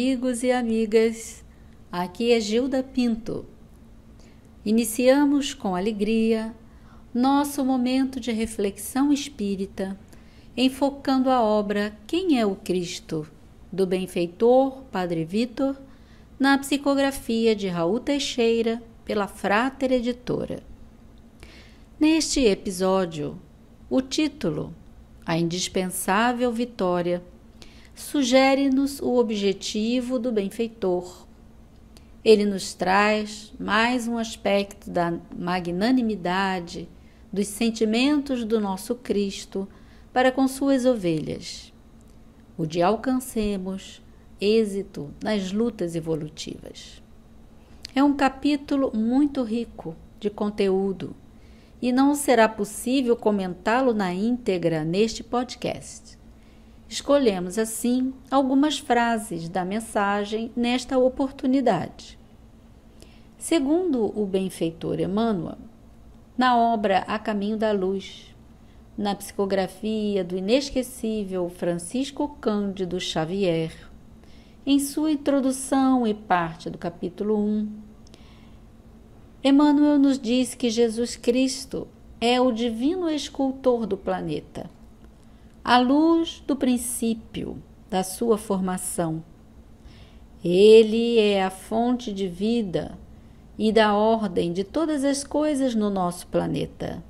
Amigos e amigas, aqui é Gilda Pinto. Iniciamos com alegria nosso momento de reflexão espírita, enfocando a obra Quem é o Cristo, do benfeitor Padre Vitor, na psicografia de Raul Teixeira, pela Frater Editora. Neste episódio, o título, A Indispensável Vitória, sugere-nos o objetivo do benfeitor. Ele nos traz mais um aspecto da magnanimidade, dos sentimentos do nosso Cristo para com suas ovelhas, o de alcancemos êxito nas lutas evolutivas. É um capítulo muito rico de conteúdo e não será possível comentá-lo na íntegra neste podcast. Escolhemos, assim, algumas frases da mensagem nesta oportunidade. Segundo o benfeitor Emmanuel, na obra A Caminho da Luz, na psicografia do inesquecível Francisco Cândido Xavier, em sua introdução e parte do capítulo 1, Emmanuel nos diz que Jesus Cristo é o divino escultor do planeta, a luz do princípio da sua formação. Ele é a fonte de vida e da ordem de todas as coisas no nosso planeta.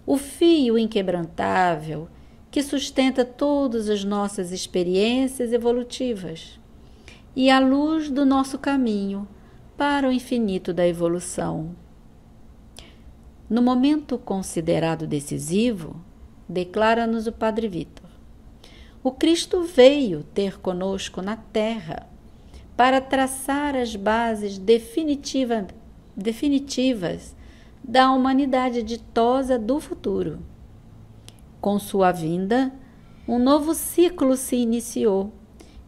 O fio inquebrantável que sustenta todas as nossas experiências evolutivas e a luz do nosso caminho para o infinito da evolução. No momento considerado decisivo, declara-nos o Padre Vitor, o Cristo veio ter conosco na Terra para traçar as bases definitivas da humanidade ditosa do futuro. Com sua vinda, um novo ciclo se iniciou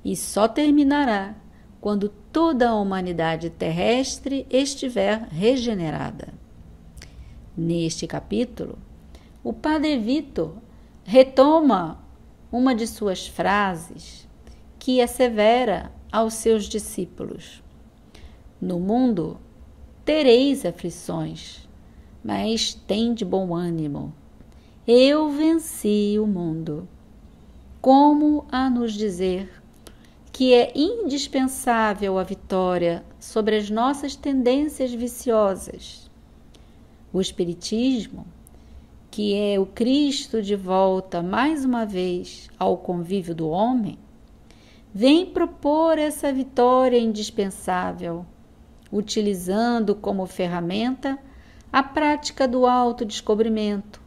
e só terminará quando toda a humanidade terrestre estiver regenerada. Neste capítulo, o Padre Vitor retoma uma de suas frases que assevera aos seus discípulos: no mundo tereis aflições, mas tende bom ânimo. Eu venci o mundo. Como a nos dizer que é indispensável a vitória sobre as nossas tendências viciosas. O Espiritismo, que é o Cristo de volta mais uma vez ao convívio do homem, vem propor essa vitória indispensável, utilizando como ferramenta a prática do autodescobrimento,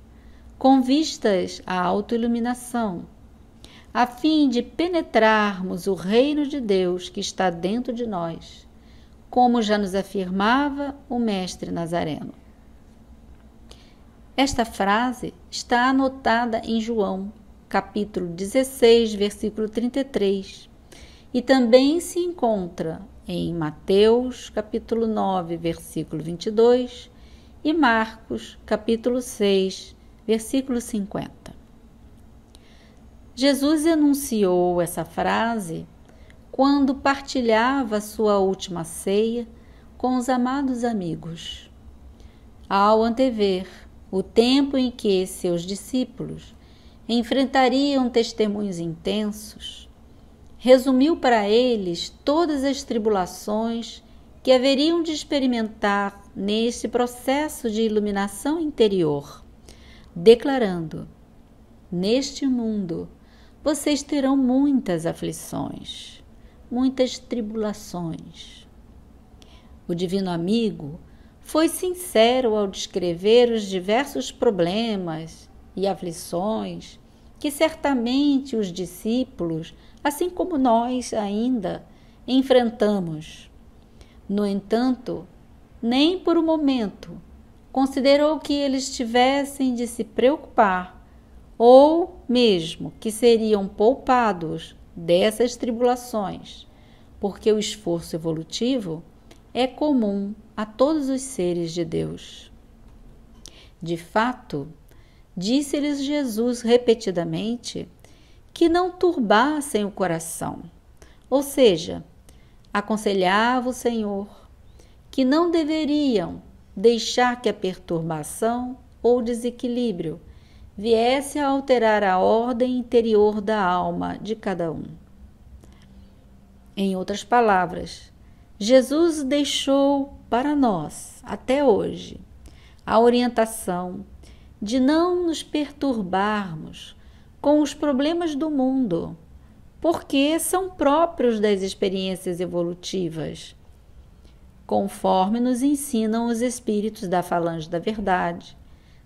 com vistas à autoiluminação, a fim de penetrarmos o reino de Deus que está dentro de nós, como já nos afirmava o Mestre Nazareno. Esta frase está anotada em João, capítulo 16, versículo 33, e também se encontra em Mateus, capítulo 9, versículo 22, e Marcos, capítulo 6, versículo 50. Jesus enunciou essa frase quando partilhava sua última ceia com os amados amigos. Ao antever o tempo em que seus discípulos enfrentariam testemunhos intensos, resumiu para eles todas as tribulações que haveriam de experimentar neste processo de iluminação interior, declarando: neste mundo vocês terão muitas aflições, muitas tribulações. O Divino Amigo foi sincero ao descrever os diversos problemas e aflições que certamente os discípulos, assim como nós ainda, enfrentamos. No entanto, nem por um momento considerou que eles tivessem de se preocupar ou mesmo que seriam poupados dessas tribulações, porque o esforço evolutivo é comum a todos os seres de Deus. De fato, disse-lhes Jesus repetidamente que não turbassem o coração, Ou seja, aconselhava o Senhor que não deveriam deixar que a perturbação ou desequilíbrio viesse a alterar a ordem interior da alma de cada um. Em outras palavras, Jesus deixou para nós, até hoje, a orientação de não nos perturbarmos com os problemas do mundo, porque são próprios das experiências evolutivas, conforme nos ensinam os espíritos da Falange da Verdade,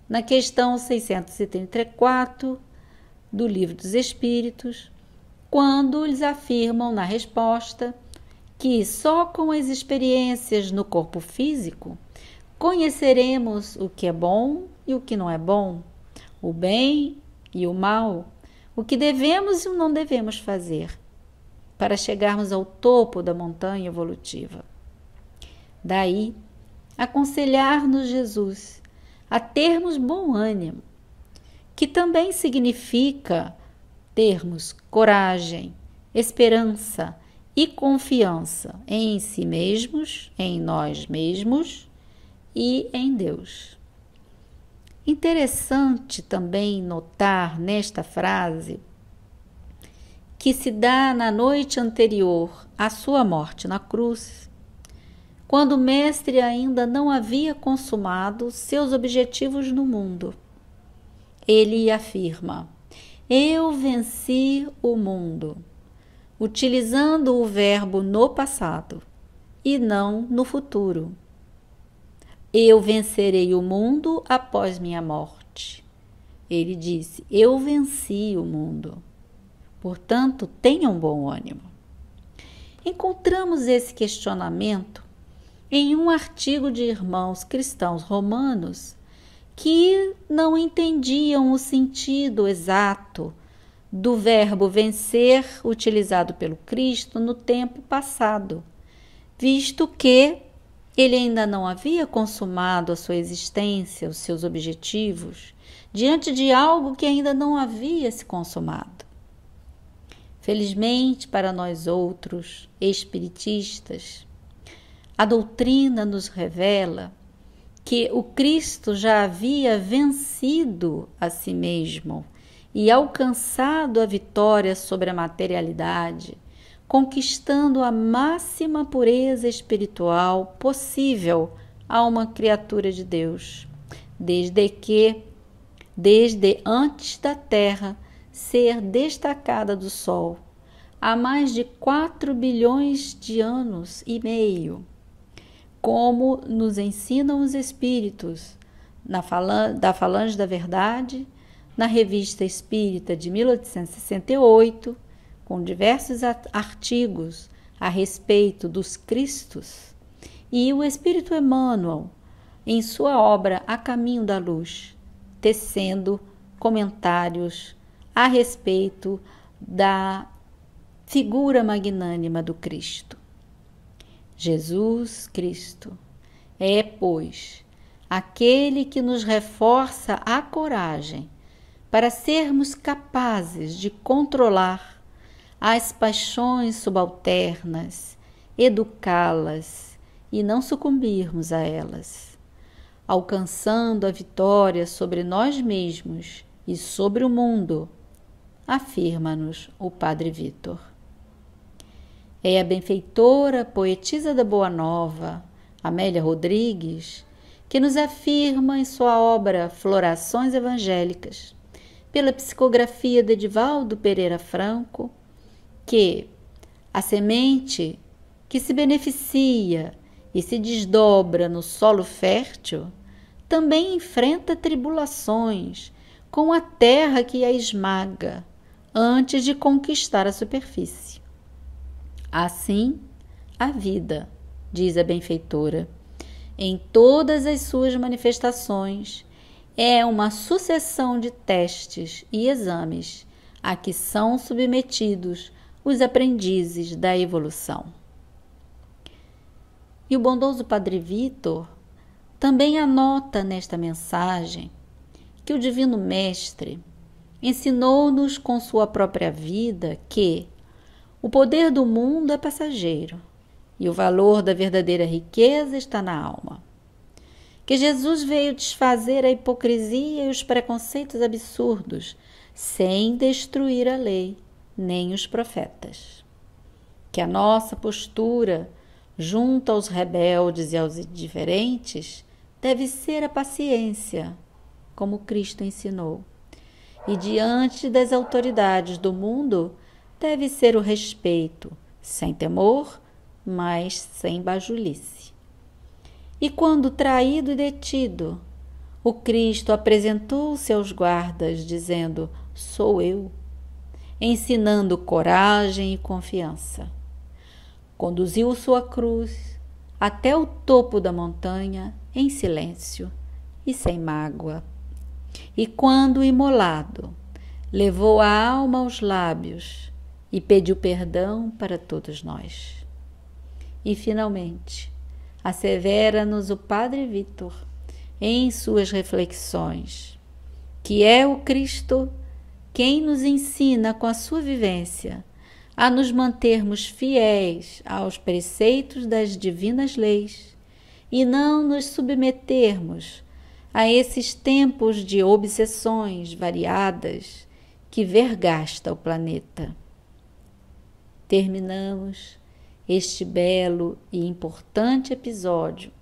na questão 634 do Livro dos Espíritos, quando eles afirmam na resposta que só com as experiências no corpo físico conheceremos o que é bom e o que não é bom, o bem e o mal, o que devemos e o não devemos fazer, para chegarmos ao topo da montanha evolutiva. Daí, aconselhar-nos Jesus a termos bom ânimo, que também significa termos coragem, esperança e confiança em si mesmos, em nós mesmos e em Deus. Interessante também notar nesta frase que se dá na noite anterior à sua morte na cruz, quando o Mestre ainda não havia consumado seus objetivos no mundo. Ele afirma: eu venci o mundo, utilizando o verbo no passado e não no futuro. Eu vencerei o mundo após minha morte. Ele disse: eu venci o mundo. Portanto, tenham bom ânimo. Encontramos esse questionamento em um artigo de irmãos cristãos romanos que não entendiam o sentido exato do verbo vencer utilizado pelo Cristo no tempo passado, visto que ele ainda não havia consumado a sua existência, os seus objetivos, diante de algo que ainda não havia se consumado. Felizmente para nós outros, espiritistas, a doutrina nos revela que o Cristo já havia vencido a si mesmo e alcançado a vitória sobre a materialidade, conquistando a máxima pureza espiritual possível a uma criatura de Deus, desde antes da Terra ser destacada do Sol, há mais de 4 bilhões de anos e meio, como nos ensinam os Espíritos da Falange da Verdade, na Revista Espírita de 1868, com diversos artigos a respeito dos Cristos, e o Espírito Emmanuel, em sua obra A Caminho da Luz, tecendo comentários a respeito da figura magnânima do Cristo. Jesus Cristo é, pois, aquele que nos reforça a coragem para sermos capazes de controlar as paixões subalternas, educá-las e não sucumbirmos a elas, alcançando a vitória sobre nós mesmos e sobre o mundo, afirma-nos o Padre Vítor. É a benfeitora poetisa da Boa Nova, Amélia Rodrigues, que nos afirma em sua obra Florações Evangélicas, pela psicografia de Edivaldo Pereira Franco, que a semente que se beneficia e se desdobra no solo fértil também enfrenta tribulações com a terra que a esmaga antes de conquistar a superfície. Assim, a vida, diz a benfeitora, em todas as suas manifestações, é uma sucessão de testes e exames a que são submetidos os aprendizes da evolução. E o bondoso Padre Vítor também anota nesta mensagem que o Divino Mestre ensinou-nos com sua própria vida que O poder do mundo é passageiro e o valor da verdadeira riqueza está na alma. Que Jesus veio desfazer a hipocrisia e os preconceitos absurdos, sem destruir a lei, nem os profetas. Que a nossa postura, junto aos rebeldes e aos indiferentes, deve ser a paciência, como Cristo ensinou. E diante das autoridades do mundo, deve ser o respeito, sem temor, mas sem bajulice. E quando traído e detido, o Cristo apresentou-se aos guardas, dizendo: sou eu, ensinando coragem e confiança. Conduziu sua cruz até o topo da montanha em silêncio e sem mágoa. E quando imolado, levou a alma aos lábios e pediu perdão para todos nós. E finalmente, assevera-nos o Padre Vítor em suas reflexões, que é o Cristo quem nos ensina com a sua vivência a nos mantermos fiéis aos preceitos das divinas leis e não nos submetermos a esses tempos de obsessões variadas que vergasta o planeta. Terminamos este belo e importante episódio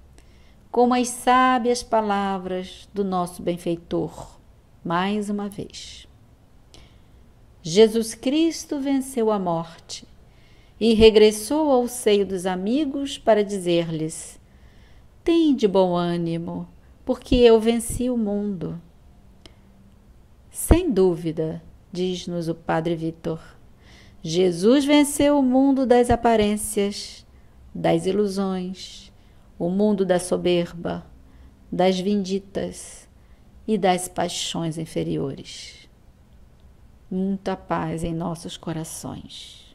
com as sábias palavras do nosso benfeitor, mais uma vez. Jesus Cristo venceu a morte e regressou ao seio dos amigos para dizer-lhes: tende bom ânimo, porque eu venci o mundo. Sem dúvida, diz-nos o Padre Vítor, Jesus venceu o mundo das aparências, das ilusões, o mundo da soberba, das vinditas e das paixões inferiores. Muita paz em nossos corações.